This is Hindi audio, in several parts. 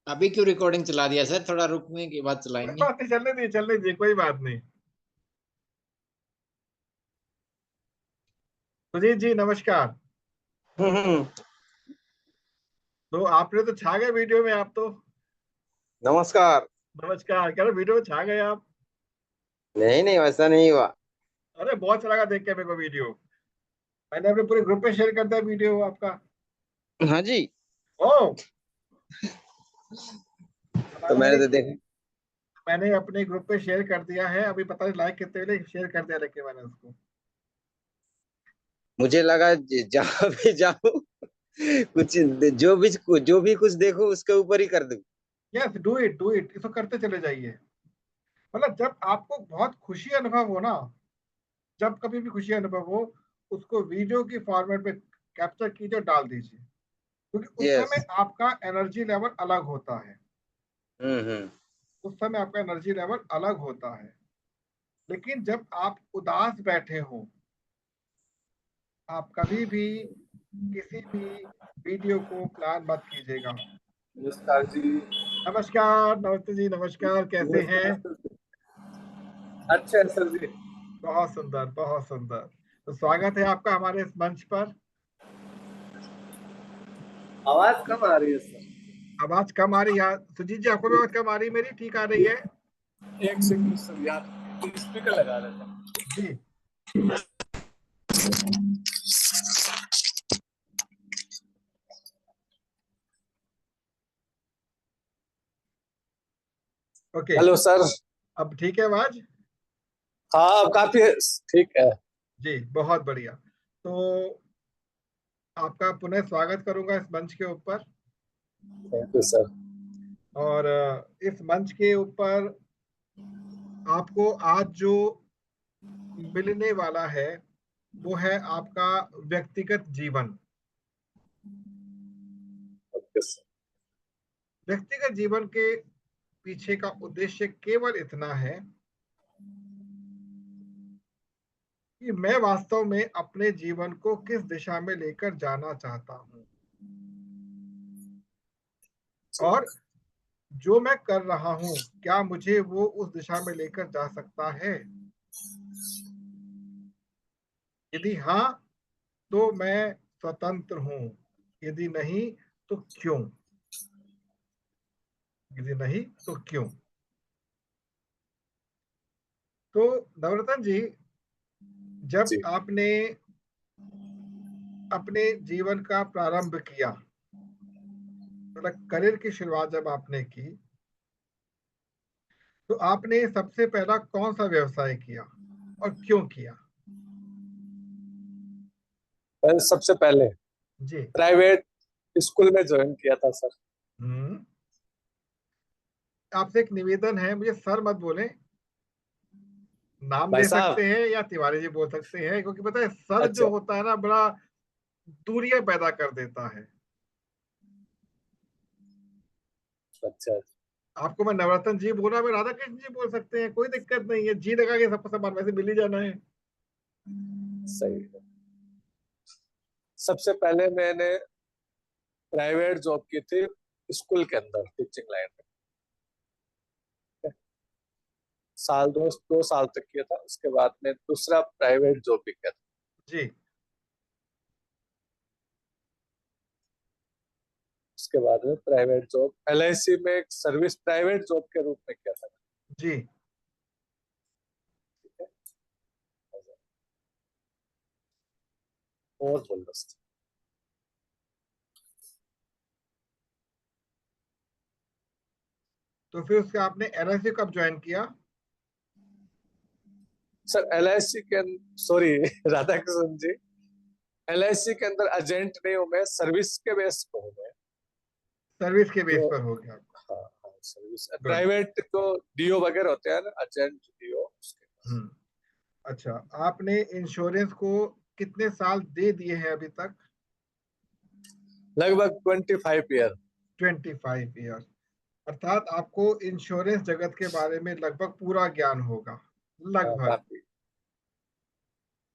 अभी क्यों रिकॉर्डिंग चला दिया सर? थोड़ा रुकने के बाद कोई चलाएंगे। बात नहीं, चलने दीजिए, कोई बात नहीं। सुजीत जी नमस्कार। हम्म। तो आपने तो छा गए वीडियो में, आप तो। नमस्कार। नमस्कार, कह रहे वीडियो में छा गए आप। नहीं नहीं, वैसा नहीं हुआ। अरे बहुत अच्छा लगा देख के मेरे को वीडियो। मैंने अपने पूरे ग्रुप पे शेयर कर दिया वीडियो आपका। हाँ जी। ओ, तो हमारा मैंने एक, तो देखा। मैंने अपने ग्रुप पे शेयर कर दिया है, अभी पता नहीं लाइक कितने मिले, शेयर कर दिया लेकिन मैंने उसको। मुझे लगा जहाँ भी जाऊं कुछ जो भी कुछ देखो उसके ऊपर ही कर दूं। यस, डू इट, इसको करते चले जाइए। मतलब जब आपको बहुत खुशी अनुभव हो ना, जब कभी भी खुशी अनुभव हो, उसको वीडियो की फॉर्मेट में कैप्चर कीजिए और डाल दीजिए, क्योंकि उस यस। समय आपका एनर्जी लेवल अलग होता है। हम्म। उस समय आपका एनर्जी लेवल अलग होता है। लेकिन जब आप उदास बैठे हो, आप कभी भी किसी भी वीडियो को प्लान मत कीजिएगा। नमस्कार जी। नमस्कार, नमस्ते जी, नमस्कार, कैसे हैं? नमस्कार सर। अच्छा है सर जी। बहुत सुंदर, बहुत सुंदर। तो स्वागत है आपका हमारे इस मंच पर। आवाज कम आ रही है सर। आवाज कम आ रही है सुजीत जी? आपको भी आवाज कम आ रही है? मेरी ठीक आ रही है? एक सेकंड सर यार, स्पीकर लगा रहा था। जी। Okay, hello sir. अब ठीक है आवाज? हाँ काफी ठीक है। जी, बहुत बढ़िया। तो आपका पुनः स्वागत करूंगा इस मंच के ऊपर। Thank you sir. और इस मंच के ऊपर आपको आज जो मिलने वाला है वो है आपका व्यक्तिगत जीवन। Okay sir. व्यक्तिगत जीवन के पीछे का उद्देश्य केवल इतना है कि मैं वास्तव में अपने जीवन को किस दिशा में लेकर जाना चाहता हूं, और जो मैं कर रहा हूं क्या मुझे वो उस दिशा में लेकर जा सकता है। यदि हाँ, तो मैं स्वतंत्र हूं। यदि नहीं, तो क्यों? यदि नहीं, तो क्यों? तो नवरत्न जी, जब जी। आपने अपने जीवन का प्रारंभ किया, मतलब करियर की शुरुआत जब आपने की, तो आपने सबसे पहला कौन सा व्यवसाय किया और क्यों किया? सबसे पहले जी। प्राइवेट स्कूल में ज्वाइन किया था सर। हम्म। आपसे एक निवेदन है, मुझे सर मत बोलें, नाम भाई ले साहब। सकते हैं या तिवारी जी बोल सकते हैं, क्योंकि पता है सर अच्छा जो होता है ना, बड़ा दूरियां पैदा कर देता है। अच्छा। आपको मैं नवरत्न जी बोला, मैं राधा कृष्ण जी बोल सकते हैं, कोई दिक्कत नहीं है, जी लगा के सबको समान वैसे मिल ही जाना है। सही है। सबसे पहले मैंने प्राइवेट जॉब की थी स्कूल के अंदर टीचिंग लाइन में। साल दो साल तक किया था, उसके बाद में दूसरा प्राइवेट जॉब भी किया था। जी। उसके बाद में प्राइवेट जॉब LIC में एक सर्विस प्राइवेट जॉब के रूप में किया था। जी। ठीक है। और बोल बस। तो फिर उसके आपने एलआईसी कब ज्वाइन किया? सर LIC के सॉरी राधा कृष्ण जी, LIC के अंदर एजेंट नहीं हूँ मैं, सर्विस के बेस पर हूँ मैं। सर्विस के बेस जो पर हो गया आपका। हाँ हाँ सर्विस गुड। प्राइवेट तो DO वगैरह होते हैं ना, एजेंट DO उसके पास। हम्म। अच्छा, आपने इंश्योरेंस को कितने साल दे दिए हैं अभी तक? लगभग 25 ईयर। 25 ईयर। अर्थात आपको इंश्योरेंस जगत के बारे में लगभग पूरा ज्ञान होगा। लगभग। काफी।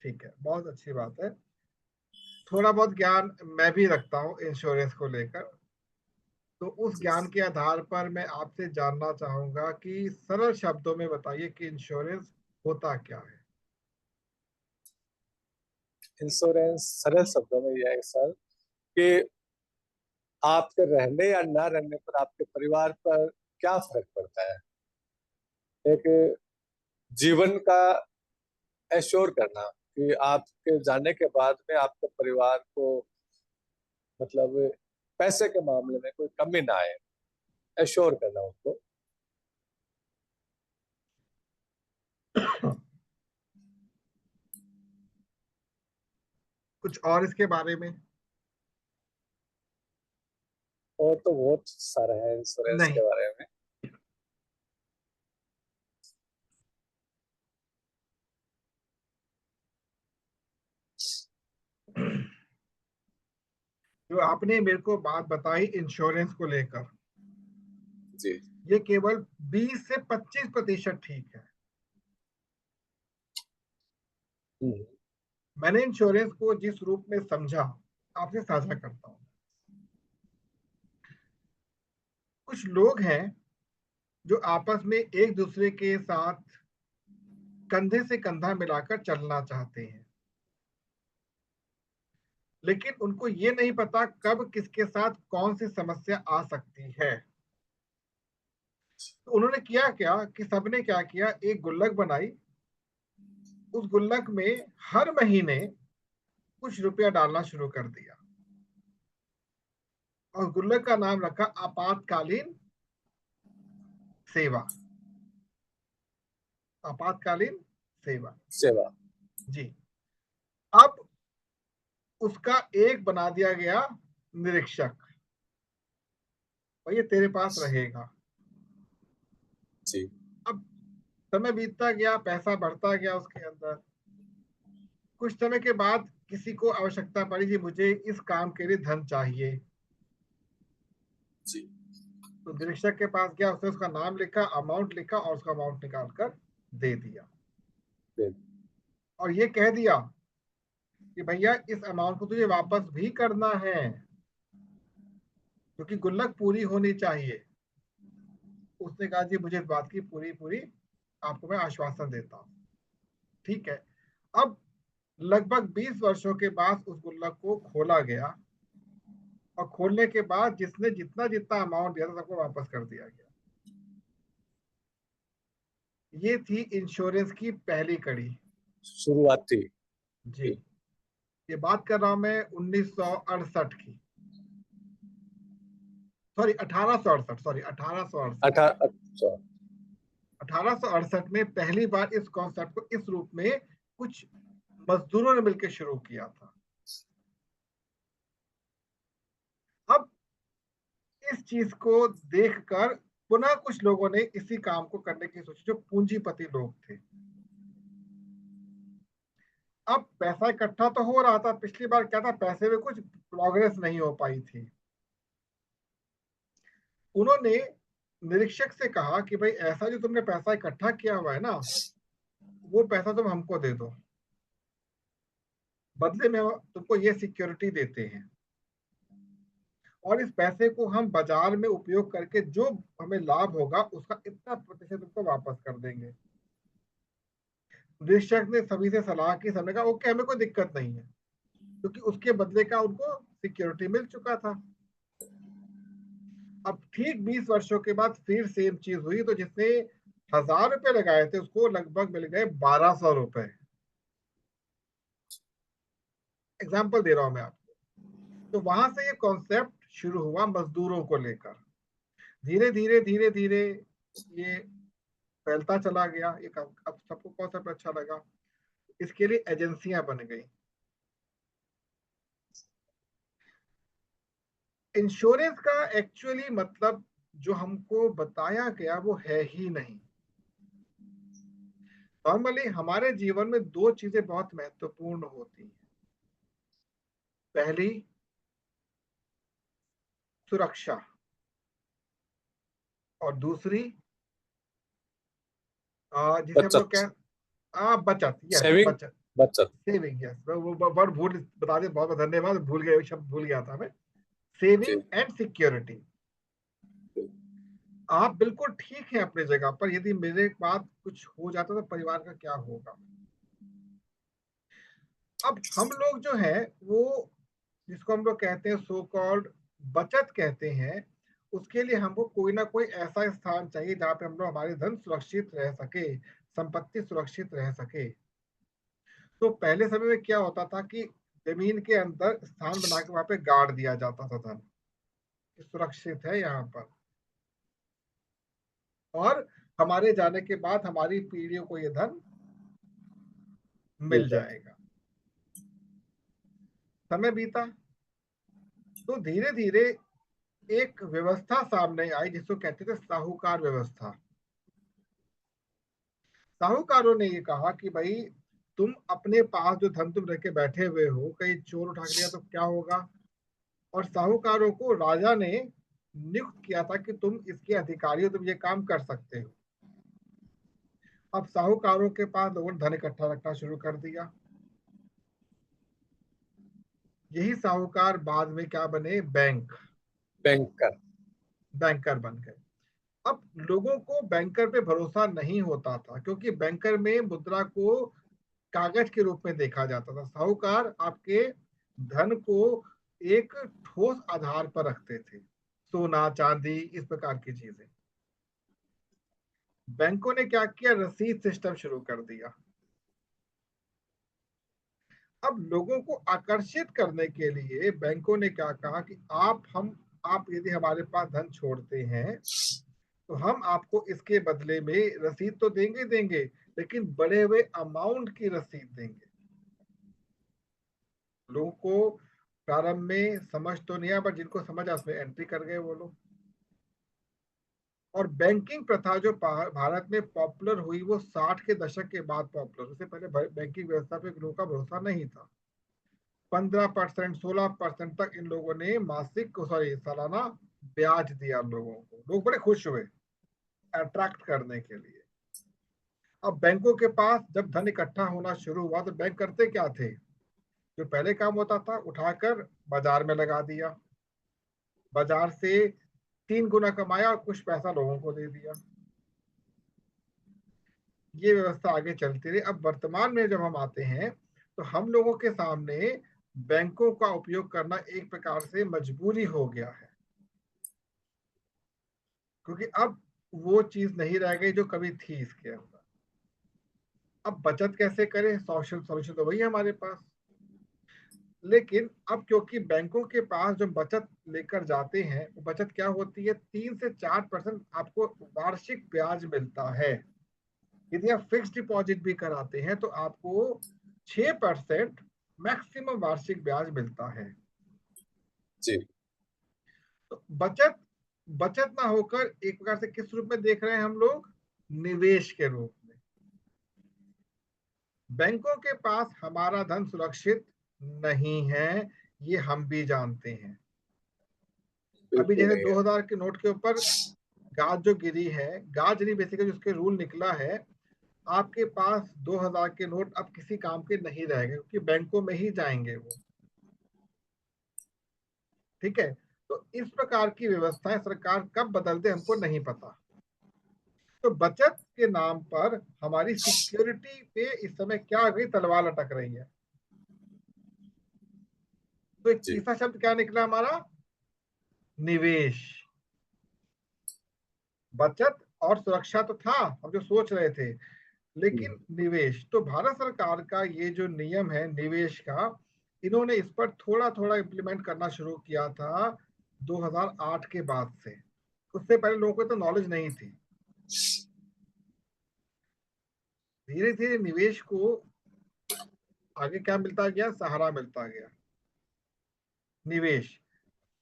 ठीक है, बहुत अच्छी बात है। थोड़ा बहुत ज्ञान मैं भी रखता हूँ इंश्योरेंस को लेकर। तो उस ज्ञान के आधार पर मैं आपसे जानना चाहूंगा कि सरल शब्दों में बताइए कि इंश्योरेंस होता क्या है। इंश्योरेंस सरल शब्दों में यह है सर कि आपके रहने या ना रहने पर आपके परिवार पर क्या फर्क पड़ता है। एक जीवन का एश्योर करना कि आपके जाने के बाद में आपके परिवार को मतलब पैसे के मामले में कोई कमी ना आए, एश्योर करना उनको। कुछ और इसके बारे में? और तो बहुत सारा है इंश्योरेंस नहीं। के बारे में। जो आपने मेरे को बात बताई इंश्योरेंस को लेकर, जी ये केवल 20 से 25% ठीक है। मैंने इंश्योरेंस को जिस रूप में समझा आपसे साझा करता हूं। कुछ लोग हैं जो आपस में एक दूसरे के साथ कंधे से कंधा मिलाकर चलना चाहते हैं, लेकिन उनको ये नहीं पता कब किसके साथ कौन सी समस्या आ सकती है। तो उन्होंने किया क्या कि सबने क्या किया, एक गुल्लक बनाई। उस गुल्लक में हर महीने कुछ रुपया डालना शुरू कर दिया और गुल्लक का नाम रखा आपातकालीन सेवा। आपातकालीन सेवा सेवा। जी। अब उसका एक बना दिया गया निरीक्षक, और ये तेरे पास रहेगा। जी अब समय बीतता गया, पैसा बढ़ता गया उसके अंदर। कुछ समय के बाद किसी को आवश्यकता पड़ी कि मुझे इस काम के लिए धन चाहिए, जी तो निरीक्षक के पास गया, उसने उसका नाम लिखा, अमाउंट लिखा और उसका अमाउंट निकाल कर दे दिया और ये कह दिया कि भैया इस अमाउंट को तुझे वापस भी करना है क्योंकि गुल्लक पूरी होनी चाहिए। उसने कहा जी मुझे इस बात की पूरी पूरी आपको मैं आश्वासन देता हूं। ठीक है। अब लगभग 20 वर्षों के बाद उस गुल्लक को खोला गया और खोलने के बाद जिसने जितना जितना अमाउंट दिया था सबको वापस कर दिया गया। ये थी इंश्योरेंस की पहली कड़ी, शुरुआती। जी। ये बात कर रहा हूं मैं 1968 की, सॉरी 1868, सॉरी 1868। 1868 में पहली बार इस कॉन्सेप्ट को इस रूप में कुछ मजदूरों ने मिलकर शुरू किया था। अब इस चीज को देखकर पुनः कुछ लोगों ने इसी काम को करने की सोची, जो पूंजीपति लोग थे। अब पैसा इकट्ठा तो हो रहा था, पिछली बार क्या था, पैसे में कुछ प्रोग्रेस नहीं हो पाई थी। उन्होंने निरीक्षक से कहा कि भाई ऐसा जो तुमने पैसा इकट्ठा किया हुआ है ना, वो पैसा तुम हमको दे दो, बदले में तुमको ये सिक्योरिटी देते हैं और इस पैसे को हम बाजार में उपयोग करके जो हमें लाभ होगा उसका इतना प्रतिशत तुमको वापस कर देंगे। निरीक्षक ने सभी से सलाह की, सबने कहा ओके हमें कोई दिक्कत नहीं है, क्योंकि उसके बदले का उनको सिक्योरिटी मिल चुका था। अब ठीक 20 वर्षों के बाद फिर सेम चीज हुई, तो जिसने 1000 रुपए लगाए थे उसको लगभग मिल गए 1200 रुपए। एग्जाम्पल दे रहा हूं मैं आपको। तो वहां से ये कॉन्सेप्ट शुरू हुआ मजदूरों को लेकर। धीरे धीरे धीरे धीरे ये फैलता चला गया। अब सबको कॉन्सेप्ट अच्छा लगा, इसके लिए एजेंसियां बन गई। इंश्योरेंस का एक्चुअली मतलब जो हमको बताया गया वो है ही नहीं। नॉर्मली हमारे जीवन में दो चीजें बहुत महत्वपूर्ण होती हैं। पहली सुरक्षा और दूसरी जिसे हम लोग बचत। क्या, बचत। Yes, saving. बचत, बचत। सेविंग। यस, वो वर्ड भूल बता दे, बहुत बहुत धन्यवाद, भूल गया, शब्द भूल गया था मैं। जी सेविंग एंड सिक्योरिटी। आप बिल्कुल ठीक है अपनी जगह पर, यदि मेरे बाद कुछ हो जाता तो परिवार का क्या होगा। अब हम लोग जो है वो, जिसको हम लोग कहते हैं सो कॉल्ड बचत कहते हैं, उसके लिए हमको कोई ना कोई ऐसा स्थान चाहिए जहाँ पे हम लोग हमारी धन सुरक्षित रह सके, संपत्ति सुरक्षित रह सके। तो पहले समय में क्या होता था कि जमीन के अंदर स्थान बना के वहां पे गाड़ दिया जाता था धन, कि सुरक्षित है यहाँ पर, और हमारे जाने के बाद हमारी पीढ़ियों को ये धन मिल जाएगा। समय बीता तो धीरे धीरे एक व्यवस्था सामने आई जिसको कहते थे साहूकार व्यवस्था। साहूकारों ने ये कहा कि भाई तुम अपने पास जो धन तुम रख के बैठे हुए हो, कहीं चोर उठा के लिया तो क्या होगा। और साहूकारों को राजा ने नियुक्त किया था कि तुम इसके अधिकारी हो, तुम ये काम कर सकते हो। अब साहूकारों के पास लोगों ने धन इकट्ठा रखना शुरू कर दिया। यही साहूकार बाद में क्या बने, बैंकर। बैंकर बन गए। अब लोगों को बैंकर पे भरोसा नहीं होता था, क्योंकि बैंकर में मुद्रा को कागज के रूप में देखा जाता था। साहूकार आपके धन को एक ठोस आधार पर रखते थे, सोना चांदी इस प्रकार की चीजें। बैंकों ने क्या किया, रसीद सिस्टम शुरू कर दिया। अब लोगों को आकर्षित करने के लिए बैंकों ने क्या कहा कि आप यदि हमारे पास धन छोड़ते हैं तो हम आपको इसके बदले में रसीद तो देंगे, लेकिन बढ़े हुए अमाउंट की रसीद देंगे। लोगों को प्रारंभ में समझ तो नहीं आया, पर जिनको समझ आया उसमें एंट्री कर गए वो लोग। और बैंकिंग प्रथा जो भारत में पॉपुलर हुई वो 60 के दशक के बाद पॉपुलर। उससे पहले बैंकिंग व्यवस्था पे लोगों का भरोसा नहीं था। 15%, 16% तक इन लोगों ने सालाना ब्याज दिया लोगों को। लोग बड़े खुश हुए अट्रैक्ट करने के लिए। अब बैंकों के पास जब धन इकट्ठा होना शुरू हुआ तो बैंक करते क्या थे, जो पहले काम होता था उठाकर बाजार में लगा दिया, बाजार से 3 गुना कमाया और कुछ पैसा लोगों को दे दिया। ये व्यवस्था आगे चलती रही। अब वर्तमान में जब हम आते हैं तो हम लोगों के सामने बैंकों का उपयोग करना एक प्रकार से मजबूरी हो गया है, क्योंकि अब वो चीज नहीं रह गई जो कभी थी इसके अंदर। अब बचत कैसे करें, सॉल्यूशन तो वही है हमारे पास। लेकिन अब क्योंकि बैंकों के पास जो बचत लेकर जाते हैं, वो बचत क्या होती है, 3 से 4% आपको वार्षिक ब्याज मिलता है। यदि आप फिक्स डिपॉजिट भी कराते हैं तो आपको 6% मैक्सिमम वार्षिक ब्याज मिलता है। जी। तो बचत ना होकर एक प्रकार से किस रूप में देख रहे हैं हम लोग, निवेश के रूप में। बैंकों के पास हमारा धन सुरक्षित नहीं है, ये हम भी जानते हैं। अभी बिल्कुल जैसे नहीं है। 2000 के नोट के ऊपर गाज जो गिरी है, गाज नहीं बेसिकली उसके रूल निकला है, आपके पास 2000 के नोट अब किसी काम के नहीं रहेंगे, क्योंकि बैंकों में ही जाएंगे वो। ठीक है, तो इस प्रकार की व्यवस्थाएं सरकार कब बदल दे हमको नहीं पता। तो बचत के नाम पर हमारी सिक्योरिटी पे इस समय क्या आ गई, तलवार लटक रही है। तो एक जी। तीसरा शब्द क्या निकला हमारा, निवेश। बचत और सुरक्षा तो था हम जो सोच रहे थे, लेकिन निवेश तो भारत सरकार का ये जो नियम है निवेश का, इन्होंने इस पर थोड़ा थोड़ा इम्प्लीमेंट करना शुरू किया था 2008 के बाद से। उससे पहले लोगों को तो नॉलेज नहीं थी। धीरे धीरे निवेश को आगे क्या मिलता गया, सहारा मिलता गया। निवेश,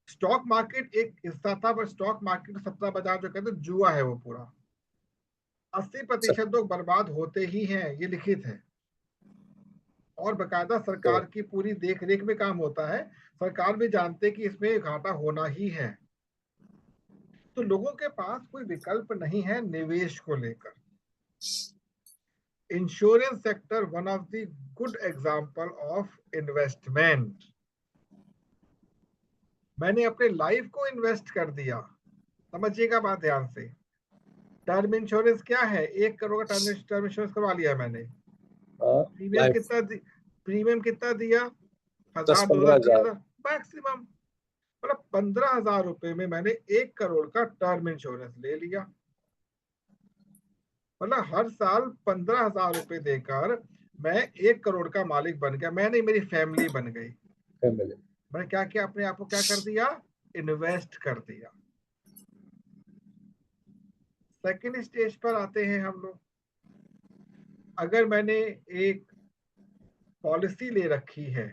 स्टॉक मार्केट एक हिस्सा था, पर स्टॉक मार्केट सट्टा बाजार जो कहते हैं जुआ है वो पूरा। 80% लोग बर्बाद होते ही हैं, ये लिखित है। और बकायदा सरकार की पूरी देख रेख में काम होता है, सरकार भी जानते कि इसमें घाटा होना ही है। तो लोगों के पास कोई विकल्प नहीं है निवेश को लेकर। Insurance sector one of the good example of investment. मैंने अपने लाइफ को इन्वेस्ट कर दिया, समझिएगा बात ध्यान से। टर्म इंश्योरेंस क्या है? 1 करोड़ का टर्म इंश्योरेंस करवा लिया मैंने, हाँ, प्रीमियम लाइफ कितना प्रीमियम कितना दिया? 10 1000, 2000, 15 हजार 3000 मैक्सिमम। मतलब 15,000 रुपए में मैंने 1 करोड़ का टर्म इंश्योरेंस ले लिया। मतलब हर साल 15,000 रुपए देकर मैं 1 करोड़ का मालिक बन गया। मैं नहीं, मेरी फैमिली बन गई। फैमिली। मैंने क्या किया? अपने आप को क्या कर दिया? इन्वेस्ट कर दिया। सेकंड स्टेज पर आते हैं हम लोग। अगर मैंने एक पॉलिसी ले रखी है,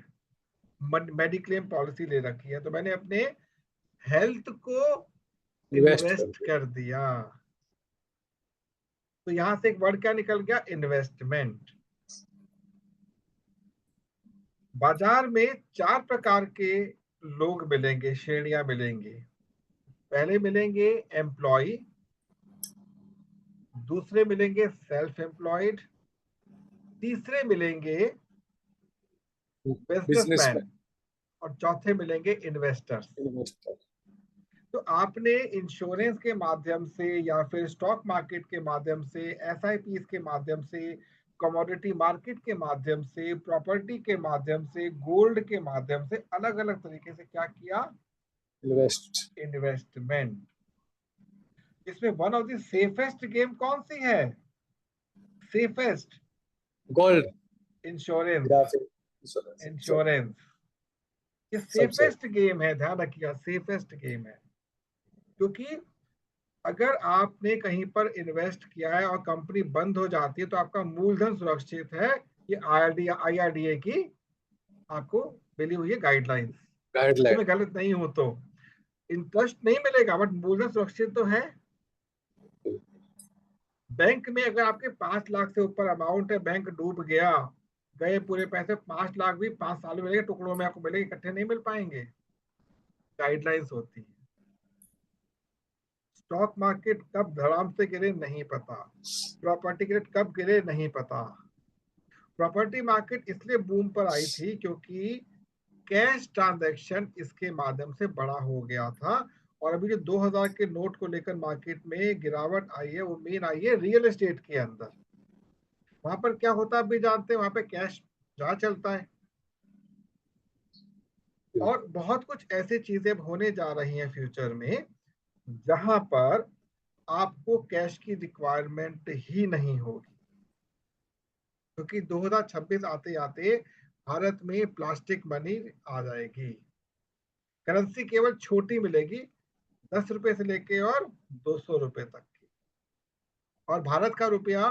मेडिक्लेम पॉलिसी ले रखी है, तो मैंने अपने हेल्थ को इन्वेस्ट कर इन्वेस्ट दिया। कर दिया। तो यहां से एक वर्ड क्या निकल गया? इन्वेस्टमेंट। बाजार में 4 प्रकार के लोग मिलेंगे, श्रेणियां मिलेंगी। पहले मिलेंगे एम्प्लॉय, दूसरे मिलेंगे सेल्फ एम्प्लॉयड, तीसरे मिलेंगे बिजनेसमैन, बिजनेसमैन, और चौथे मिलेंगे इन्वेस्टर्स। इन्वेस्टर। तो आपने इंश्योरेंस के माध्यम से या फिर स्टॉक मार्केट के माध्यम से, एसआईपी के माध्यम से, कमोडिटी मार्केट के माध्यम से, प्रॉपर्टी के माध्यम से, गोल्ड के माध्यम से अलग अलग तरीके से क्या किया? इन्वेस्ट। इन्वेस्टमेंट। इसमें one of the safest game कौन सी है? सेफेस्ट? Gold insurance. या फिर इंश्योरेंस। इंश्योरेंस ये सबसे सेफेस्ट गेम है, ध्यान रखिएगा, सेफेस्ट गेम है। क्योंकि अगर आपने कहीं पर इन्वेस्ट किया है और कंपनी बंद हो जाती है तो आपका मूलधन सुरक्षित है। ये IRDA की आपको मिली हुई है गाइडलाइंस। यदि गाइडलाइन। मैं गलत नहीं हूं तो इंटरेस्ट नहीं मिलेगा बट मूलधन सुरक्षित तो है। बैंक में अगर आपके 5 लाख से ऊपर अमाउंट है, बैंक डूब गया, गए पूरे पैसे, 5 लाख भी 5 साल में मिलेंगे, टुकड़ों में आपको मिलेंगे, इकट्ठे नहीं मिल पाएंगे। गाइडलाइंस होती है। स्टॉक मार्केट कब धड़ाम से गिरे नहीं पता, प्रॉपर्टी रेट कब गिरे नहीं पता। प्रॉपर्टी मार्केट इसलिए बूम पर आई थी क्योंकि कैश ट्रांजैक्शन इसके माध्यम से बड़ा हो गया था। और अभी जो 2000 के नोट को लेकर मार्केट में गिरावट आई है, वो मेन आई है रियल एस्टेट के अंदर। वहां पर क्या होता है आप भी जानते हैं, वहां पे कैश जहाँ चलता है। और बहुत कुछ ऐसी चीजें होने जा रही हैं फ्यूचर में जहां पर आपको कैश की रिक्वायरमेंट ही नहीं होगी। क्योंकि 2026 आते आते भारत में प्लास्टिक मनी आ जाएगी। करेंसी केवल छोटी मिलेगी, 10 रुपए से लेके और 200 रुपए तक की। और भारत का रुपया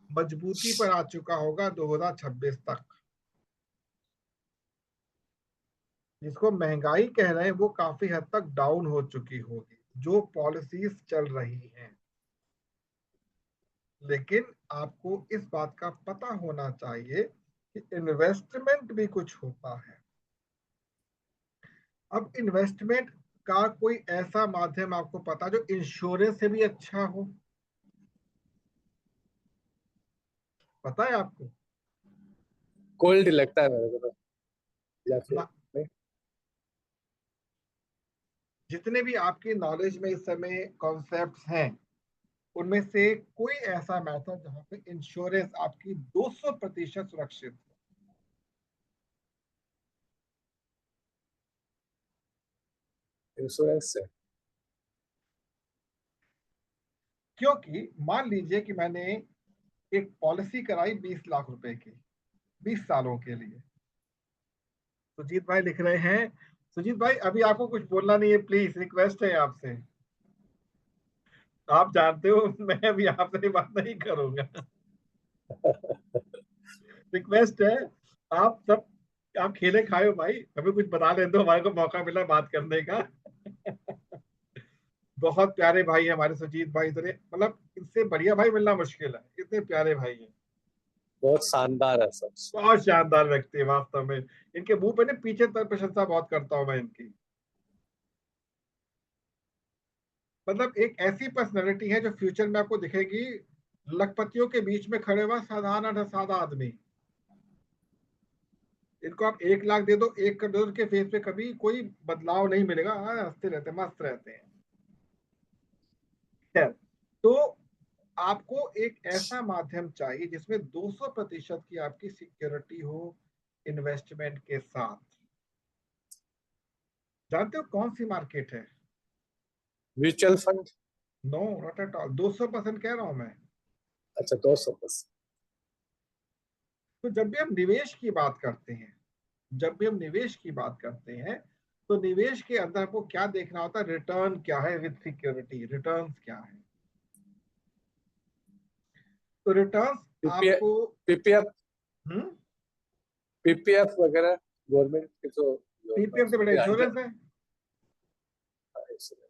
मजबूती पर आ चुका होगा 2026 तक। जिसको महंगाई कह रहे हैं वो काफी हद तक डाउन हो चुकी होगी, जो पॉलिसीज चल रही हैं। लेकिन आपको इस बात का पता होना चाहिए कि इन्वेस्टमेंट भी कुछ होता है। अब इन्वेस्टमेंट का कोई ऐसा माध्यम आपको पता जो इंश्योरेंस से भी अच्छा हो? पता है आपको? गोल्ड लगता है मेरे को तो, या फिर ना, नहीं। जितने भी आपकी नॉलेज में इस समय कॉन्सेप्ट्स हैं उनमें से कोई ऐसा मेथड जहां पे इंश्योरेंस आपकी 200% सुरक्षित है? इंश्योरेंस से। क्योंकि मान लीजिए कि मैंने एक पॉलिसी कराई 20 लाख रुपए की 20 सालों के लिए। सुजीत भाई लिख रहे हैं, सुजीत भाई अभी आपको कुछ बोलना नहीं है, प्लीज रिक्वेस्ट है आपसे। आप जानते हो मैं अभी आपसे बात नहीं करूंगा। रिक्वेस्ट है। आप सब आप खेले खाए हो भाई, अभी कुछ बता लेते दो, हमारे को मौका मिला बात करने का। बहुत प्यारे भाई है हमारे सुजीत भाई, इतने मतलब इनसे बढ़िया भाई मिलना मुश्किल है, इतने प्यारे भाई हैं। बहुत शानदार है सब। बहुत शानदार व्यक्ति है वास्तव में। इनके मुंह पे ना पीछे तक प्रशंसा बहुत करता हूं मैं इनकी। मतलब एक ऐसी पर्सनैलिटी है जो फ्यूचर में आपको दिखेगी लखपतियों के बीच में खड़े हुआ साधारण सादा आदमी। इनको आप 1 लाख दे दो, 1 करोड़ के फेस पे कभी कोई बदलाव नहीं मिलेगा। हाँ, हंसते रहते, मस्त रहते हैं। खैर, तो आपको एक ऐसा माध्यम चाहिए जिसमें 200% की आपकी सिक्योरिटी हो इन्वेस्टमेंट के साथ। जानते हो कौन सी मार्केट है? Mutual fund. No, not at all. 200% कह रहा हूं मैं। अच्छा 200%। तो जब भी हम निवेश की बात करते हैं, तो निवेश के अंदर आपको क्या देखना होता है? रिटर्न क्या है विद सिक्योरिटी, रिटर्न क्या है। तो रिटर्न आपको पीपीएफ हम्म पीपीएफ वगैरह गवर्नमेंट के जो पीपीएफ से बड़ा इंश्योरेंस है।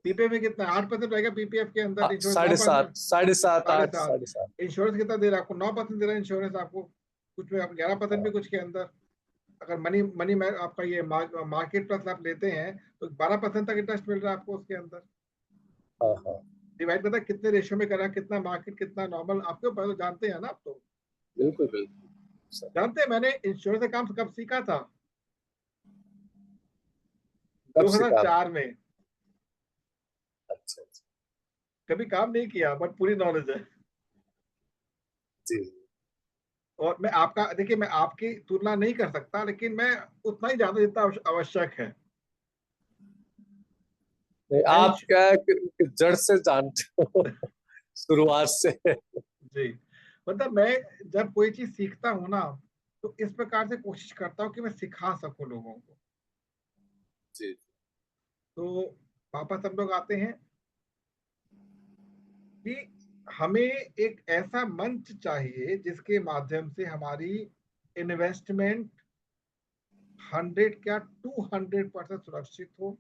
पीपीएफ में कितना 8% रहेगा, पीपीएफ के अंदर इंश्योरेंस 7.5 7.5 साढ़े 8 सात 7.5। इंश्योरेंस कितना दे रहा है आपको? 9% दे रहा है इंश्योरेंस आपको। कुछ में 11% भी कुछ के अंदर। अगर मनी मनी में आपका ये मार्केट प्लस आप लेते हैं तो 12% तक इंटरेस्ट मिल रहा है आपको उसके अंदर। हाँ हाँ डिवाइड करता है कितने रेशियो में करा, कितना मार्केट कितना नॉर्मल, आपके ऊपर तो जानते हैं ना आप तो। बिल्कुल बिल्कुल सर। जानते हैं मैंने इंश्योरेंस का काम कब सीखा था? कब सीखा आप? 2004 में। अच्छा अच्छा कभी काम नहीं किया बट पूरी नॉलेज है। जी और मैं आपका देखिए, मैं आपकी तुलना नहीं कर सकता, लेकिन मैं उतना ही ज्यादा जितना आवश्यक है। नहीं, मैं आप क्या है कि जड़ से जानते हो शुरुआत से। जी, मतलब मैं जब कोई चीज सीखता हूँ ना, तो इस प्रकार से कोशिश करता हूँ कि मैं सिखा सकूं लोगों को। जी तो वापस हम लोग आते हैं कि हमें एक ऐसा मंच चाहिए जिसके माध्यम से हमारी इन्वेस्टमेंट 100 क्या 200% सुरक्षित हो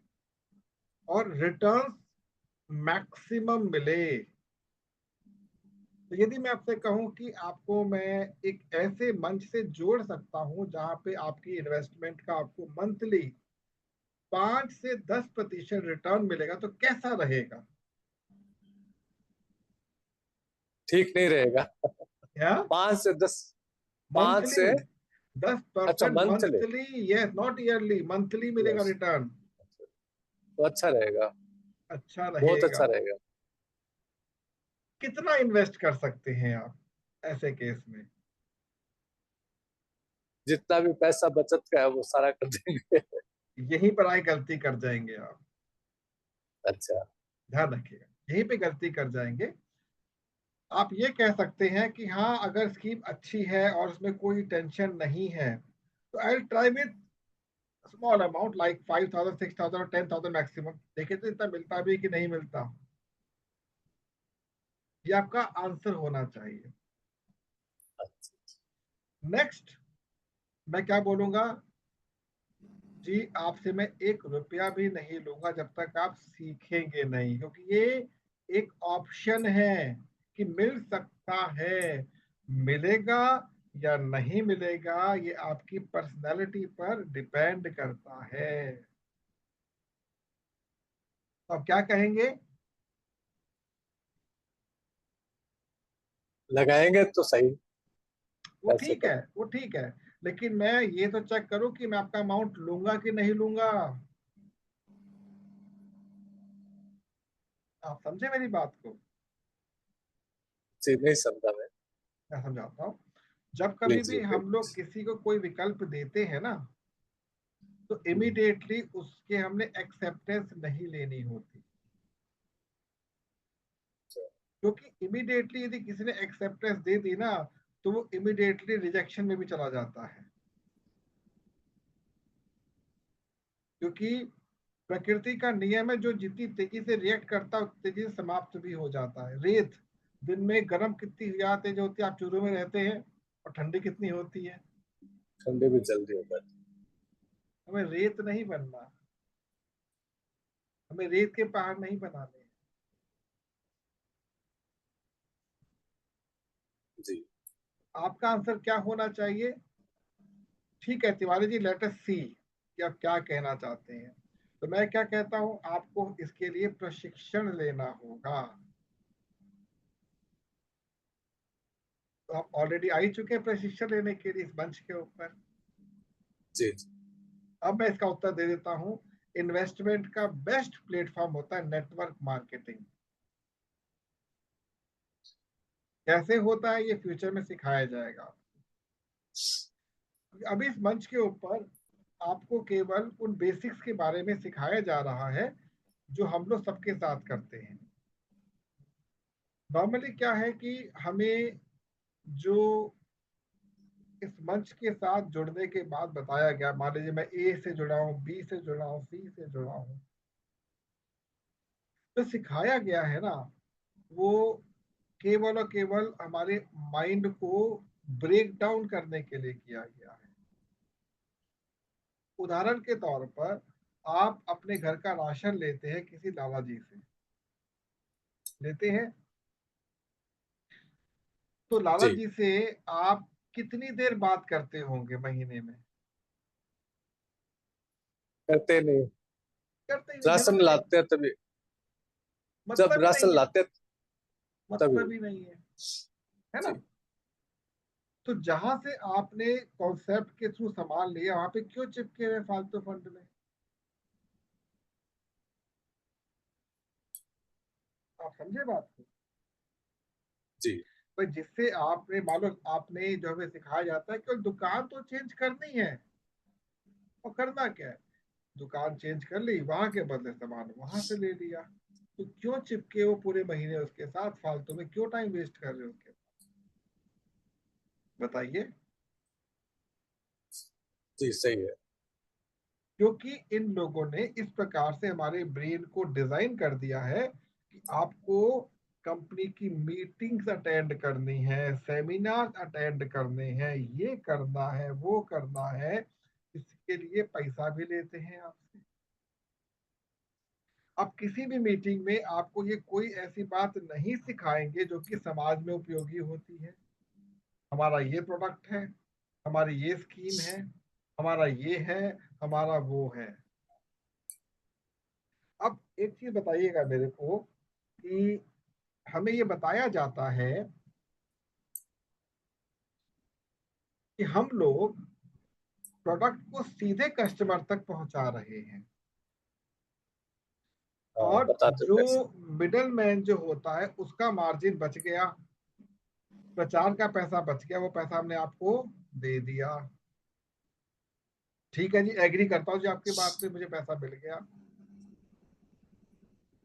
और रिटर्न मैक्सिमम मिले। तो यदि मैं आपसे कहूं कि आपको मैं एक ऐसे मंच से जोड़ सकता हूं जहां पे आपकी इन्वेस्टमेंट का आपको मंथली 5 से 10% रिटर्न मिलेगा, तो कैसा रहेगा? ठीक नहीं रहेगा। क्या 5 से 10। 5 मंथली? से अच्छा 10% monthly monthly, yes, not yearly, monthly मिलेगा यस रिटर्न। तो अच्छा रहेगा। अच्छा बहुत रहेगा। अच्छा रहेगा। कितना इन्वेस्ट कर सकते हैं आप ऐसे केस में? जितना भी पैसा बचत का है वो सारा कर देंगे। यहीं पर आए गलती कर जाएंगे आप। अच्छा ध्यान रखिएगा, यहीं पे गलती कर जाएंगे। आप ये कह सकते हैं कि हाँ, अगर स्कीम अच्छी है और उसमें कोई टेंशन नहीं है, तो I try with small amount like 5,000 6,000 और 10,000 मैक्सिमम। देखिए तो इतना मिलता भी कि नहीं मिलता, ये आपका आंसर होना चाहिए। नेक्स्ट मैं क्या बोलूंगा? जी, आपसे मैं 1 रुपया भी नहीं लूंगा जब तक आप सीखेंगे नहीं, क्योंकि ये एक ऑप्शन है कि मिल सकता है। मिलेगा या नहीं मिलेगा ये आपकी पर्सनैलिटी पर डिपेंड करता है। तो आप क्या कहेंगे? लगाएंगे तो सही वो पैसे ठीक है, तो। वो ठीक है, लेकिन मैं ये तो चेक करूं कि मैं आपका अमाउंट लूंगा कि नहीं लूंगा। आप समझे मेरी बात को? जी नहीं समझा मैं समझाता हूँ। जब कभी प्लीज भी हम रिपीट। लोग किसी को कोई विकल्प देते हैं ना, तो इमीडिएटली उसके हमने एक्सेप्टेंस नहीं लेनी होती। क्योंकि इमीडिएटली यदि किसी ने एक्सेप्टेंस दे दी ना, तो वो इमीडिएटली रिजेक्शन में भी चला जाता है। क्योंकि प्रकृति का नियम है, जो जितनी तेजी से रिएक्ट करता है उतनी तेजी से समाप्त भी हो जाता है। रेत दिन में गर्म कितनी ज्यादा तेज होती है, आप चूरू में रहते हैं, और ठंडी कितनी होती है। ठंडे भी जल्दी हो जाती। हमें रेत नहीं बनना, हमें रेत के पहाड़ नहीं बनाने। जी आपका आंसर क्या होना चाहिए? ठीक है तिवारी जी, लेट अस सी कि आप क्या कहना चाहते हैं। तो मैं क्या कहता हूं, आपको इसके लिए प्रशिक्षण लेना होगा। तो आप ऑलरेडी आ ही चुके हैं प्रशिक्षण लेने के लिए इस मंच के ऊपर। जी अब मैं इसका उत्तर दे देता हूं। इन्वेस्टमेंट का बेस्ट प्लेटफॉर्म होता है नेटवर्क मार्केटिंग। कैसे होता है ये फ्यूचर में सिखाया जाएगा। अभी इस मंच के ऊपर आपको केवल उन बेसिक्स के बारे में सिखाया जा रहा है जो हम लोग सबके साथ करते हैं। नॉर्मली क्या है कि हमें जो इस मंच के साथ जुड़ने के बाद बताया गया, मान लीजिए मैं ए से जुड़ा हूँ, बी से जुड़ा हूँ, सी से जुड़ा हूँ, तो सिखाया गया है ना, वो केवल और केवल हमारे माइंड को ब्रेक डाउन करने के लिए किया गया है। उदाहरण के तौर पर आप अपने घर का राशन लेते हैं किसी लाला जी से, लेते हैं, तो लाला जी जी से आप कितनी देर बात करते होंगे महीने में? करते नहीं, करते ही नहीं है ना, राशन तो लाते हैं तभी, जब मतलब ही राशन नहीं है, लाते हैं तभी। मतलब ही नहीं है ना। जी तो जहां से आपने कॉन्सेप्ट के थ्रू सामान लिया वहां पे क्यों चिपके हुए फालतू फंड में? आप समझे बात को? जी भाई जिससे आपने मान लो आपने जो हमें सिखाया जाता है कि दुकान तो चेंज करनी है, और करना क्या है, दुकान चेंज कर ली, वहां के बदले सामान वहां से ले लिया। तो क्यों चिपके वो पूरे महीने उसके साथ, फालतू में क्यों टाइम वेस्ट कर रहे हो उसके? बताइए। जी सही है। क्योंकि इन लोगों ने इस प्रकार से हमारे ब्रेन को डिजाइन कर दिया है कि आपको कंपनी की मीटिंग्स अटेंड करनी है, सेमिनार अटेंड करने हैं, ये करना है, वो करना है, इसके लिए पैसा भी लेते हैं आपसे। अब किसी भी मीटिंग में आपको ये कोई ऐसी बात नहीं सिखाएंगे जो कि समाज में उपयोगी होती है। हमारा ये प्रोडक्ट है, हमारी ये स्कीम है, हमारा ये है, हमारा वो है। अब एक चीज बताइएगा मेरे को कि हमें ये बताया जाता है कि हम लोग प्रोडक्ट को सीधे कस्टमर तक पहुंचा रहे हैं, हाँ, और बताते जो कैसे। मिडल मैन जो होता है उसका मार्जिन बच गया, प्रचार का पैसा बच गया, वो पैसा हमने आपको दे दिया। ठीक है जी, एग्री करता हूँ जी आपकी बात पे, मुझे पैसा मिल गया।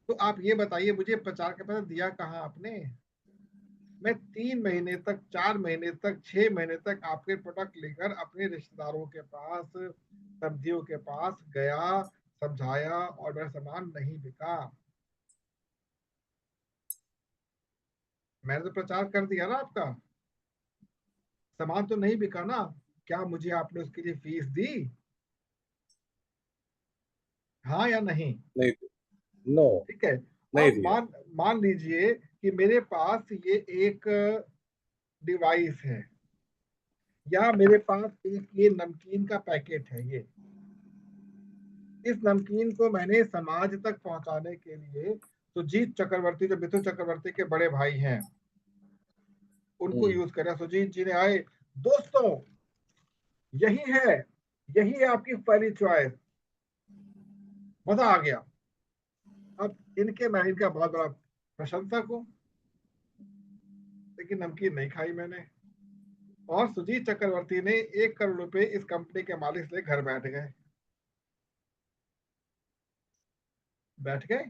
तो आप ये बताइए मुझे प्रचार का पैसा दिया कहाँ आपने? मैं 3 महीने तक, 4 महीने तक, 6 महीने तक आपके प्रोडक्ट लेकर अपने रिश्तेदारों के पास, सब्जियों के पास गया, समझाया, और मेरा सामान नहीं बिका। मैंने तो प्रचार कर दिया ना आपका, सामान तो नहीं बिका ना, क्या मुझे आपने उसके लिए फीस दी? हाँ या नहीं? नहीं, नो, ठीक है। नहीं अब दिया। मान मान लीजिए कि मेरे पास ये एक डिवाइस है, या मेरे पास एक ये नमकीन का पैकेट है, ये इस नमकीन को मैंने समाज तक पहुंचाने के लिए सुजीत चक्रवर्ती, जो मिथुन चक्रवर्ती के बड़े भाई हैं, उनको यूज करें। सुजीत जी ने आए, दोस्तों यही है, यही है आपकी पहली चॉइस, मजा आ गया। अब मैं इनका बहुत बड़ा प्रशंसक हूँ, लेकिन नमकीन नहीं खाई मैंने, और सुजीत चक्रवर्ती ने 1 करोड़ रुपए इस कंपनी के मालिक से घर बैठ गए, बैठ गए।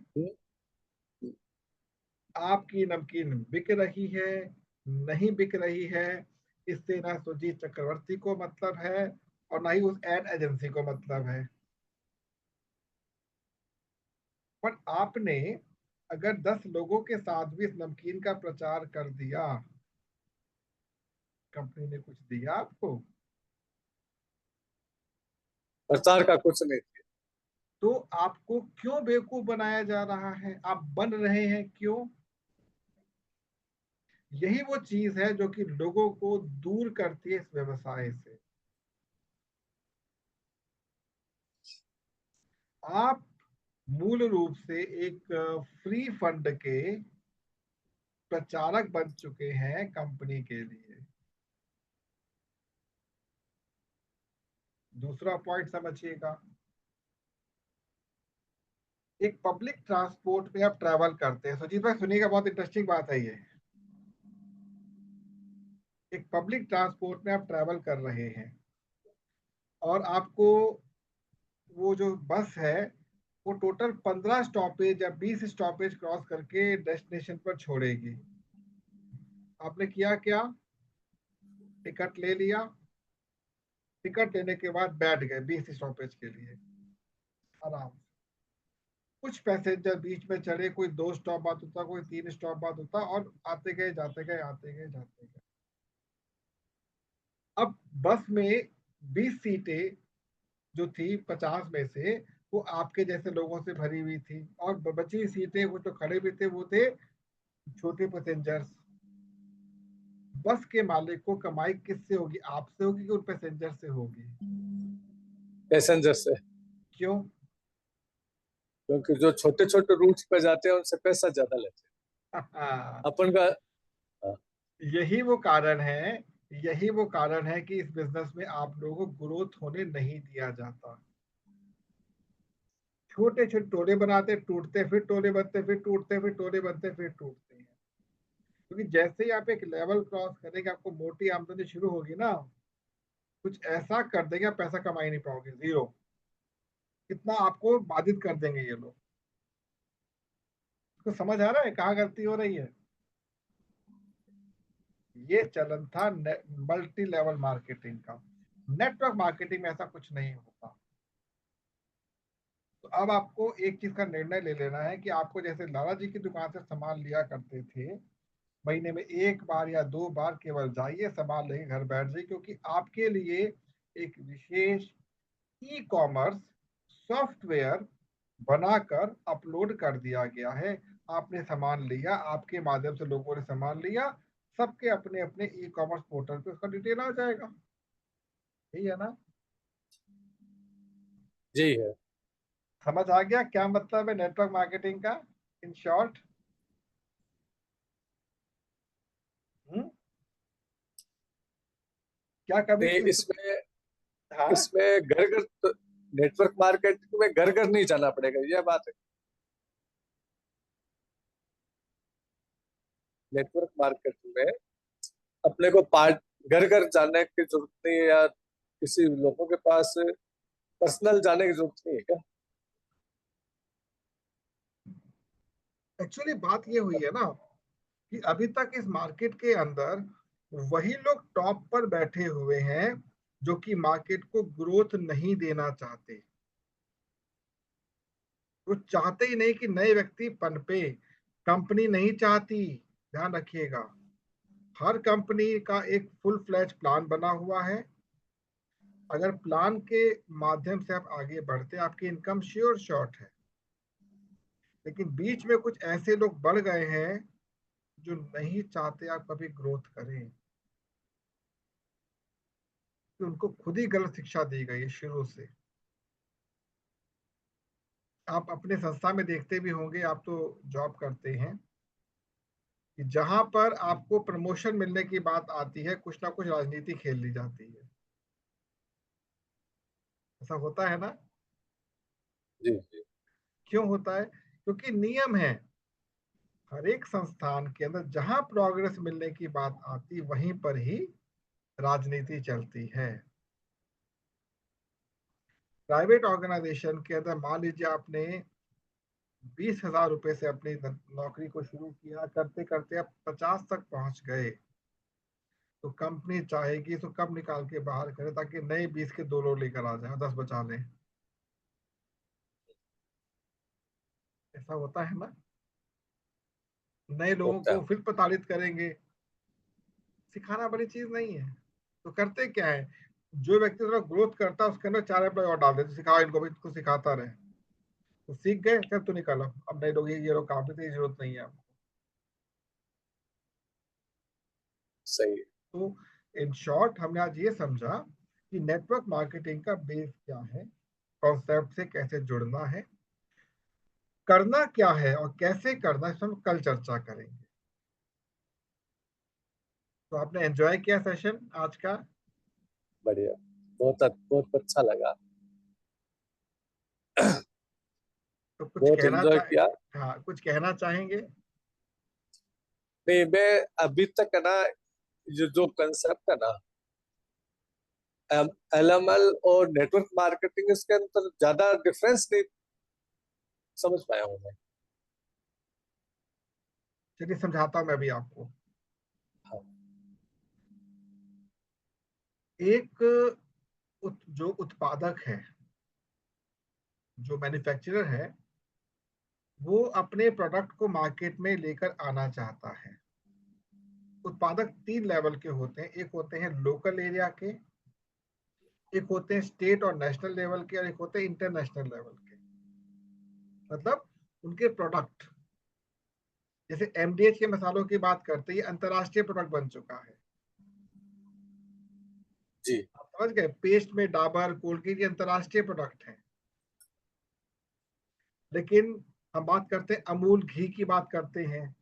आपकी नमकीन बिक रही है, नहीं बिक रही है, इससे ना सुजीत चक्रवर्ती को मतलब है, और ना ही उस एड एजेंसी को मतलब है। पर आपने अगर 10 लोगों के साथ भी इस नमकीन का प्रचार कर दिया, कंपनी ने कुछ दिया आपको? प्रचार का कुछ नहीं किया। तो आपको क्यों बेवकूफ बनाया जा रहा है, आप बन रहे हैं क्यों? यही वो चीज है जो कि लोगों को दूर करती है इस व्यवसाय से। आप मूल रूप से एक फ्री फंड के प्रचारक बन चुके हैं कंपनी के लिए। दूसरा पॉइंट समझिएगा, एक पब्लिक ट्रांसपोर्ट में आप ट्रैवल करते हैं, सुजीत भाई सुनिएगा, बहुत इंटरेस्टिंग बात है ये। एक पब्लिक ट्रांसपोर्ट में आप ट्रैवल कर रहे हैं और आपको वो जो बस है वो टोटल 15 स्टॉपेज या 20 स्टॉपेज क्रॉस करके डेस्टिनेशन पर छोड़ेगी। आपने किया क्या? टिकट ले लिया, टिकट लेने के बाद बैठ गए 20 स्टॉपेज के लिए आराम से। कुछ पैसेंजर बीच में चढ़े, कोई 2 स्टॉप बाद होता, कोई 3 स्टॉप बाद होता, और आते गए जाते गए आते गए जाते गए। अब बस में 20 सीटें जो थी 50 में से, वो आपके जैसे लोगों से भरी हुई थी, और बची सीटें वो जो खड़े भी थे वो थे छोटे पैसेंजर्स। बस के मालिक को कमाई किससे होगी? आपसे होगी कि उन पैसेंजर से होगी? पैसेंजर से, क्यों? क्योंकि जो छोटे छोटे रूट्स पे जाते हैं उनसे पैसा ज्यादा लेते हैं अपन का। यही वो कारण है, यही वो कारण है कि इस बिजनेस में आप लोगों को ग्रोथ होने नहीं दिया जाता। छोटे छोटे टोले बनाते, टूटते, फिर टोले बनते, फिर टूटते, फिर टोले बनते, फिर टूटते हैं। क्योंकि जैसे ही आप एक लेवल क्रॉस करेंगे, आपको मोटी आमदनी शुरू होगी ना, कुछ ऐसा कर देंगे आप पैसा कमा ही नहीं पाओगे, जीरो। कितना आपको बाधित कर देंगे ये लोग। तो समझ आ रहा है कहाँ गलती हो रही है? ये चलन था मल्टी लेवल मार्केटिंग का। नेटवर्क मार्केटिंग में ऐसा कुछ नहीं होता। तो अब आपको एक चीज का निर्णय ले लेना है कि आपको, जैसे लाला जी की दुकान से सामान लिया करते थे, महीने में 1 बार या 2 बार केवल जाइए, सामान लेके घर बैठ जाइए, क्योंकि आपके लिए एक विशेष ई कॉमर्स सॉफ्टवेयर बनाकर अपलोड कर दिया गया है। आपने सामान लिया, आपके माध्यम से लोगों ने सामान लिया, सबके अपने अपने ई कॉमर्स पोर्टल पे उसका डिटेल आ जाएगा। यही है ना? जी है। समझ आ गया क्या मतलब है नेटवर्क मार्केटिंग का इन शॉर्ट? क्या कभी नहीं, कोई? इसमें हाँ, इसमें घर घर नेटवर्क मार्केटिंग में घर घर नहीं जाना पड़ेगा, यह बात है। नेटवर्क मार्केटिंग में अपने को पार्ट घर घर जाने की जरूरत नहीं है, या किसी लोगों के पास पर्सनल जाने की जरूरत नहीं है क्या? एक्चुअली बात ये हुई है ना कि अभी तक इस मार्केट के अंदर वही लोग टॉप पर बैठे हुए हैं जो कि मार्केट को ग्रोथ नहीं देना चाहते। वो चाहते ही नहीं कि नए व्यक्ति पनपे। कंपनी नहीं चाहती, ध्यान रखिएगा। हर कंपनी का एक फुल फ्लैज प्लान बना हुआ है। अगर प्लान के माध्यम से आप आगे बढ़ते, आपकी इनकम श्योर शॉर्ट है। लेकिन बीच में कुछ ऐसे लोग बढ़ गए हैं जो नहीं चाहते आप कभी ग्रोथ करें, कि उनको खुद ही गलत शिक्षा दी गई है शुरू से। आप अपने संस्था में देखते भी होंगे, आप तो जॉब करते हैं, कि जहां पर आपको प्रमोशन मिलने की बात आती है, कुछ ना कुछ राजनीति खेल ली जाती है। ऐसा होता है ना? जी जी। क्यों होता है? क्योंकि नियम है, हर एक संस्थान के अंदर जहां प्रोग्रेस मिलने की बात आती, वहीं पर ही राजनीति चलती है। प्राइवेट ऑर्गेनाइजेशन के अंदर मान लीजिए आपने 20,000 रुपए से अपनी नौकरी को शुरू किया, करते करते आप 50 तक पहुंच गए, तो कंपनी चाहेगी इसको कब निकाल के बाहर करे, ताकि नए 20 के 2 लोग लेकर आ जाए, 10 बचा लें। ऐसा होता है ना? नए लोगों होता है। को फिर प्रताड़ित करेंगे। सिखाना बड़ी चीज नहीं है। तो करते क्या है, जो व्यक्ति थोड़ा ग्रोथ करता है उसके अंदर 4 एम्प्लॉय और डाल देते, सिखाओ इनको भी, इसको सिखाता रहे। तो सीख गए, चल तू निकालो, अब नए लोग ये लोग काम देते, जरूरत नहीं है आपको। सही है। तो इन शॉर्ट हमने आज ये समझा कि नेटवर्क मार्केटिंग का बेस क्या है, कॉन्सेप्ट से कैसे जुड़ना है, करना क्या है और कैसे करना है, हम कल चर्चा करेंगे। तो आपने एंजॉय किया सेशन आज का? बढ़िया, बहुत बहुत अच्छा लगा। तो कुछ बहुत कहना एंजॉय चाहे? किया। हाँ, कुछ कहना चाहेंगे? नहीं, मैं अभी तक है ना ये जो कंसेप्ट है ना, LML और नेटवर्क मार्केटिंग, इसके अंदर ज्यादा डिफरेंस नहीं समझ पाया हूँ मैं। चलिए समझाता हूं मैं भी आपको। हाँ। एक जो उत्पादक है, जो मैन्युफैक्चरर है, वो अपने प्रोडक्ट को मार्केट में लेकर आना चाहता है। उत्पादक 3 लेवल के होते हैं। एक होते हैं लोकल एरिया के, एक होते हैं स्टेट और नेशनल लेवल के, और एक होते हैं इंटरनेशनल लेवल के। मतलब उनके प्रोडक्ट, जैसे MDH के मसालों की बात करते हैं, ये अंतरराष्ट्रीय प्रोडक्ट बन चुका है। जी। आप समझ गए? पेस्ट में डाबर, कोलगेट, ये अंतरराष्ट्रीय प्रोडक्ट है। लेकिन हम बात करते हैं अमूल घी की बात करते हैं,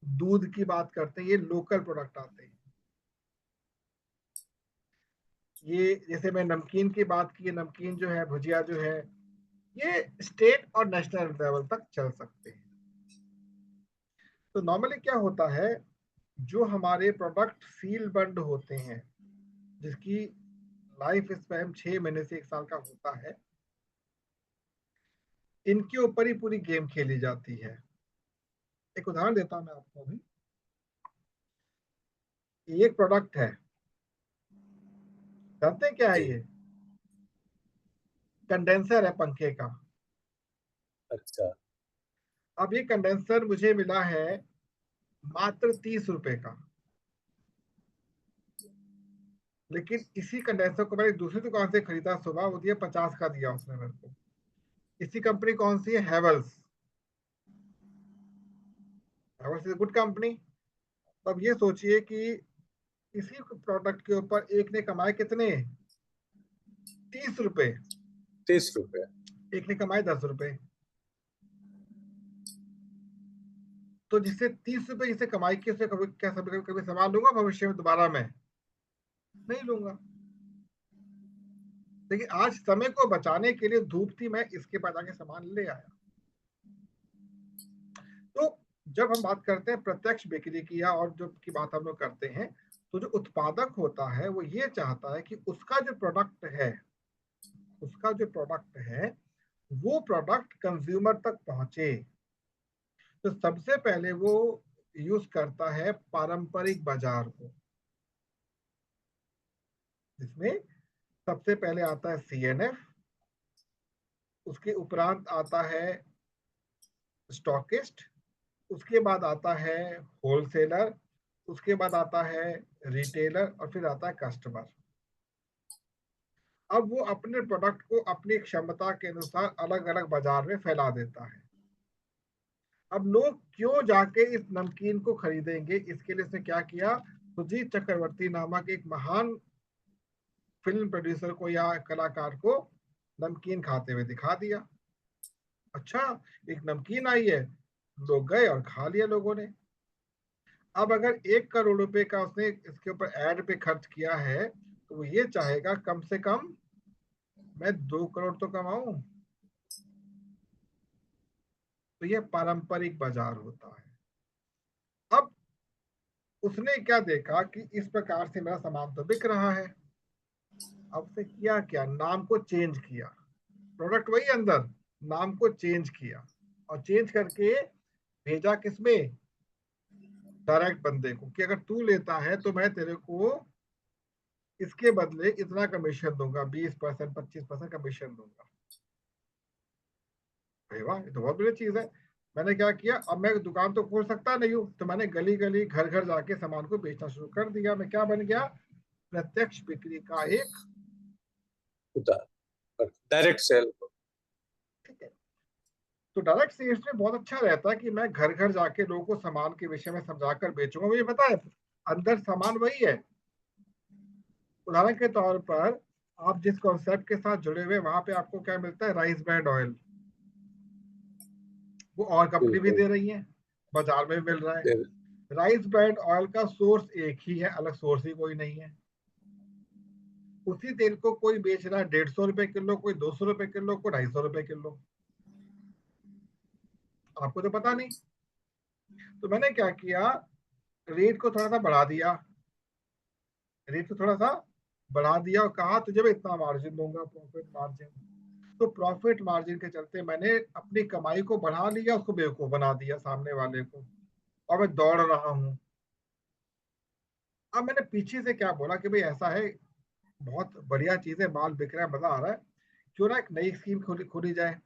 दूध की बात करते हैं, ये लोकल प्रोडक्ट आते हैं। ये जैसे मैं नमकीन की बात की, नमकीन जो है, भुजिया जो है, ये स्टेट और नेशनल लेवल तक चल सकते हैं। तो नॉर्मली क्या होता है, जो हमारे प्रोडक्ट सील बंद होते हैं, जिसकी लाइफ स्पैन 6 महीने से 1 साल का होता है, इनके ऊपर ही पूरी गेम खेली जाती है। एक उदाहरण देता हूं मैं आपको अभी। ये एक प्रोडक्ट है, जानते हैं क्या है जी। ये? कंडेंसर है पंखे का। अच्छा। अब ये कंडेंसर मुझे मिला है मात्र 30 रुपए का, लेकिन इसी कंडेंसर को मैंने दूसरी दुकान से खरीदा सुबह, वो दिया 50 का, दिया उसने मेरे को। इसी कंपनी कौन सी है? Havells. Havells is good company. अब ये सोचिए कि इसी प्रोडक्ट के ऊपर एक ने कमाए कितने? 30 रुपए। 30 रुपए। एक ने कमाए 10 रुपए। तो जिससे 30 रुपए जिसे कमाई की, उससे कभी क्या कभी सामान लूंगा भविष्य में? दोबारा मैं नहीं लूंगा। लेकिन आज समय को बचाने के लिए धूप थी, मैं इसके पास आके सामान ले आया। तो जब हम बात करते हैं प्रत्यक्ष बिक्री की, या और जो की बात हम लोग करते हैं, तो जो उत्पादक होता है वो ये चाहता है कि उसका जो प्रोडक्ट है वो प्रोडक्ट कंज्यूमर तक पहुंचे। तो सबसे पहले वो यूज करता है पारंपरिक बाजार को, जिसमें सबसे पहले आता है CNF, उसके उपरांत आता है स्टॉकिस्ट, उसके बाद आता है होलसेलर, उसके बाद आता है रिटेलर, और फिर आता है कस्टमर। अब वो अपने प्रोडक्ट को अपनी क्षमता के अनुसार अलग अलग बाजार में फैला देता है। अब लोग क्यों जाके इस नमकीन को खरीदेंगे? इसके लिए इसने क्या किया, सुजीत चक्रवर्ती नामक एक महान फिल्म प्रोड्यूसर को या कलाकार को नमकीन खाते हुए दिखा दिया। अच्छा, एक नमकीन आई है, लोग गए और खा लिया लोगों ने। अब अगर 1 करोड़ रुपए का उसने इसके ऊपर एड पे खर्च किया है, तो वो ये चाहेगा कम से कम मैं 2 करोड़ तो कमाऊं। तो ये पारंपरिक बाजार होता है। अब उसने क्या देखा कि इस प्रकार से मेरा सामान तो बिक रहा है। अब उसने किया क्या, नाम को चेंज किया। प्रोडक्ट वही अंदर, नाम को चेंज किया, और चेंज करके भेजा किसमें? डायरेक्ट बंदे को, कि अगर तू लेता है तो मैं तेरे को इसके बदले इतना कमीशन दूंगा, 20%, 25% कमीशन दूंगा। अरे वाह, ये तो बहुत बड़ी चीज है। मैंने क्या किया, अब मैं दुकान तो खोल सकता नहीं हूँ, तो मैंने गली गली घर घर जाके सामान को बेचना शुरू कर दिया। मैं क्या बन गया? प्रत्यक्ष बिक्री का एक उधार, डायरेक्ट सेल। ठीक है। तो डायरेक्ट सेल्स में बहुत अच्छा रहता है कि मैं घर घर जाके लोगों को सामान के विषय में समझाकर बेचूंगा। मुझे पता है अंदर सामान वही है। उदाहरण के तौर पर, आप जिस कॉन्सेप्ट के साथ जुड़े हुए, वहां पे आपको क्या मिलता है? Rice brand oil. वो और कंपनी भी बिल्कुल। दे रही है, बाजार में मिल रहा है। राइस ब्रांड ऑयल का सोर्स एक ही है, अलग सोर्स ही कोई नहीं है। उसी तेल को कोई बेच रहा है 150 रुपए किलो, कोई 200 रुपए किलो, कोई 250 रुपए किलो। आपको तो पता नहीं। तो मैंने क्या किया, रेट को थोड़ा सा बढ़ा दिया, रेट को थोड़ा सा बढ़ा दिया और कहा तुझे मैं इतना मार्जिन दूंगा, प्रॉफिट मार्जिन। तो प्रॉफिट मार्जिन के चलते मैंने अपनी कमाई को बढ़ा लिया, उसको बेवकूफ बना दिया सामने वाले को, और मैं दौड़ रहा हूं। अब मैंने पीछे से क्या बोला कि भाई ऐसा है, बहुत बढ़िया चीज है, माल बिक रहा है, मजा आ रहा है, क्यों ना एक नई स्कीम खोली जाए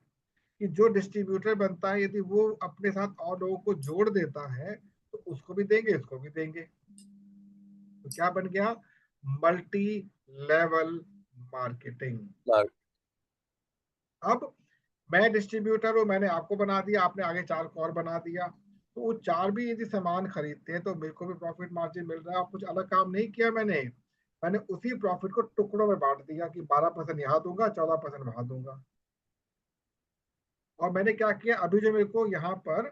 कि जो डिस्ट्रीब्यूटर बनता है यदि वो अपने साथ और लोगों को जोड़ देता है तो उसको भी देंगे, इसको भी देंगे। तो क्या बन गया? Multi level marketing. अब मैं डिस्ट्रीब्यूटर हूं, मैंने आपको बना दिया, आपने आगे 4 को और बना दिया, तो वो 4 भी यदि सामान खरीदते हैं तो मेरे को भी प्रॉफिट मार्जिन मिल रहा है। कुछ अलग काम नहीं किया मैंने उसी प्रॉफिट को टुकड़ों में बांट दिया कि 12% यहाँ दूंगा, 14% वहां दूंगा। और मैंने क्या किया, अभी जो मेरे को यहाँ पर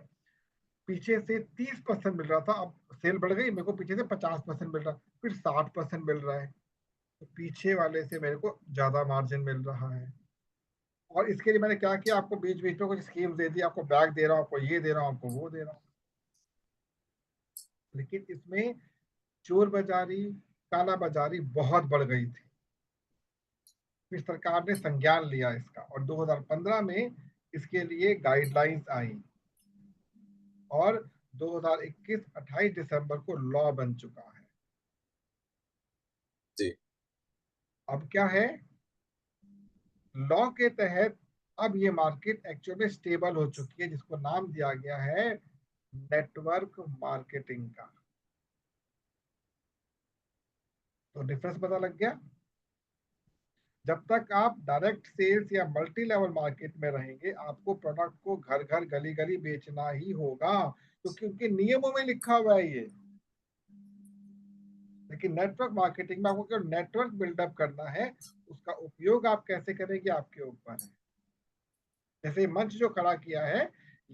पीछे से 30% मिल रहा था, अब सेल बढ़ गई, मेरे को पीछे से 50% मिल रहा, फिर 60% मिल रहा है, तो पीछे वाले से मेरे को ज्यादा मार्जिन मिल रहा है। और इसके लिए मैंने क्या किया, आपको बीच बीच में कुछ स्कीम दे दी, आपको बैग दे रहा हूँ, आपको ये दे रहा हूँ, आपको वो दे रहा हूँ। लेकिन इसमें चोर बाजारी, काला बाजारी बहुत बढ़ गई थी। फिर सरकार ने संज्ञान लिया इसका, और 2015 में इसके लिए गाइडलाइंस आई, और 2021 28 दिसंबर को लॉ बन चुका है। जी। अब क्या है, लॉ के तहत अब ये मार्केट एक्चुअल में स्टेबल हो चुकी है, जिसको नाम दिया गया है नेटवर्क मार्केटिंग का। तो डिफरेंस पता लग गया। जब तक आप डायरेक्ट सेल्स या मल्टी लेवल मार्केट में रहेंगे, आपको प्रोडक्ट को घर घर गली गली बेचना ही होगा, क्योंकि उनके नियमों में लिखा हुआ है ये। लेकिन नेटवर्क मार्केटिंग में आपको नेटवर्क बिल्डअप करना है, उसका उपयोग आप कैसे करेंगे आपके ऊपर है। जैसे मंच जो खड़ा किया है,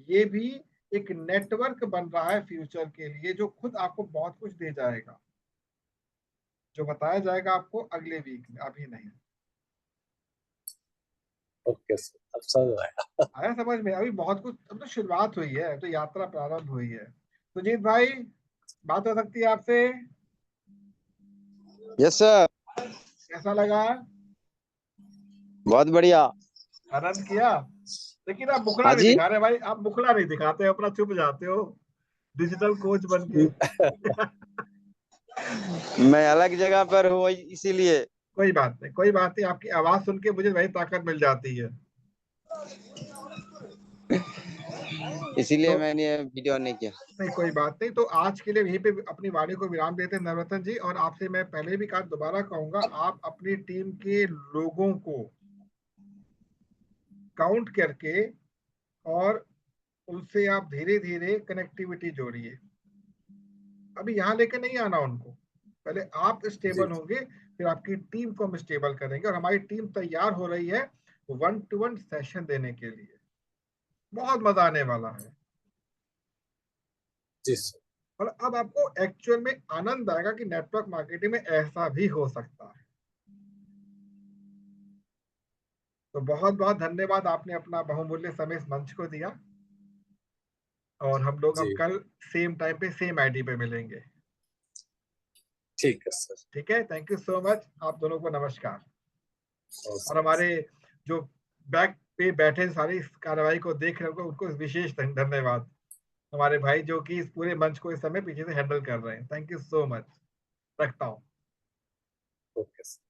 ये भी एक नेटवर्क बन रहा है फ्यूचर के लिए, जो खुद आपको बहुत कुछ दे जाएगा, जो बताया जाएगा आपको अगले वीक में, अभी नहीं। ओके सर, अब समझ आया। आया समझ में? अभी बहुत कुछ, अब तो शुरुआत हुई है, तो यात्रा प्रारंभ हुई है। सुजीत भाई, बात हो सकती है आपसे? Yes sir. कैसा लगा? बहुत बढ़िया। आनंद किया? लेकिन आप मुखड़ा हाँ नहीं जी। दिखा रहे भाई, आप मुखड़ा नहीं दिखाते, अपना चुप जाते हो डिजिटल कोच बन के। मैं अलग जगह पर हूँ इसीलिए। कोई बात नहीं, कोई बात नहीं, आपकी आवाज सुन के मुझे वही ताकत मिल जाती है। इसीलिए तो मैंने वीडियो नहीं किया। नहीं, कोई बात नहीं, तो आज के लिए यहीं पे अपनी वाणी को विराम देते हैं नवरत्न जी। और आपसे मैं पहले भी कहा, दोबारा कहूंगा, आप अपनी टीम के लोगों को काउंट करके और उनसे आप धीरे धीरे कनेक्टिविटी जोड़िए। अभी यहाँ लेके नहीं आना उनको, पहले आप जी स्टेबल होंगे, फिर आपकी टीम को हम स्टेबल करेंगे। और हमारी टीम तैयार हो रही है 1-to-1 सेशन देने के लिए, बहुत मजा आने वाला है। जी सर। और अब आपको एक्चुअल में आनंद आएगा कि नेटवर्क मार्केटिंग में ऐसा भी हो सकता है। तो बहुत बहुत धन्यवाद, आपने अपना बहुमूल्य समय इस मंच को दिया। और हम लोग अब जी कल सेम टाइम पे सेम आईडी पे मिलेंगे। ठीक है सर। ठीक है, थैंक यू सो मच, आप दोनों को नमस्कार। और ओके। हमारे जो बैक पे बैठे सारी इस कार्रवाई को देख रहे हो, उनको विशेष धन्यवाद। हमारे भाई जो कि इस पूरे मंच को इस समय पीछे से हैंडल कर रहे हैं, थैंक यू सो मच। रखता हूँ। Okay sir.